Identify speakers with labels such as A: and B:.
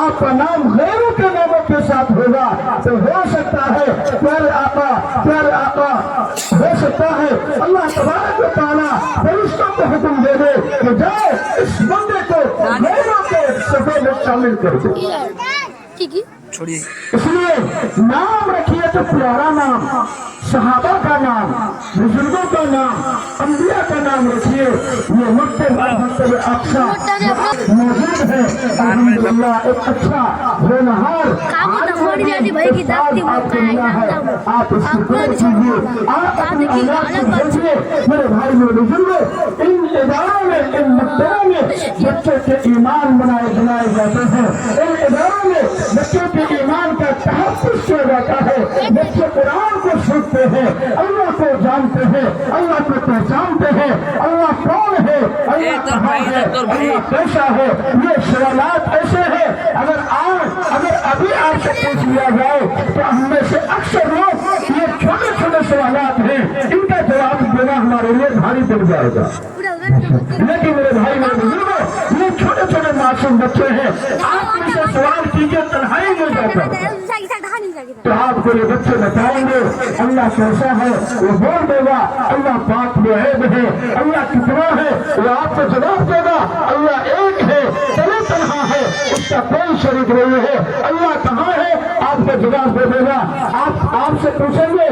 A: आपका नाम गैरों के नामों के साथ होगा तो हो सकता है प्यारे आका हो सकता है अल्लाह तबारक व तआला फरिश्तों को हुक्म दे दे कि जाओ इस बंदे को गैरों के सफे में शामिल कर दो।
B: छोड़िए।
A: इसलिए नाम रखिए तो प्यारा नाम, सहाबा का नाम, बुजुर्गों का नाम, अंबिया का नाम रखिए। ये मकतब अक्सा मौजूद है अल्हम्दुलिल्लाह। एक अच्छा होनहार आपको मिला है, आप इसकी कदर कीजिए, आप अपनी औलाद को भेजिए। मेरे भाई मेरे बुजुर्गों, इन इदारों में, इन मकतबों में बच्चों के ईमान बनाए जाते हैं। इन इदारों में बच्चों के ईमान का तहफ्फुज़ किया जाता है। बच्चे कुरान को सीखते हैं, अल्लाह को जानते हैं, अल्लाह को पहचानते हैं। अल्लाह कौन है, अल्लाह कहाँ है, अल्लाह कैसा है। ये सवालात ऐसे हैं अगर अभी आपसे पूछ लिया जाए तो हमें से अक्सर लोग ये छोटे छोटे सवालात हैं, इनका जवाब देना हमारे लिए भारी पड़ जाएगा। लेकिन मेरे भाई मेरे बुजुर्गों, ये छोटे छोटे मासूम बच्चे हैं, आप इनसे सवाल कीजिए तन्हाई में जाकर तो आपको ये बच्चे बताएंगे अल्लाह कैसा है, वो बोल देगा अल्लाह पाक में ऐब है, अल्लाह कितना है वो आपको जवाब देगा। अल्लाह एक है, चले तन्हा है, उसका कोई शरीक नहीं है। अल्लाह कहाँ है आपको जवाब दे देगा। आपसे पूछेंगे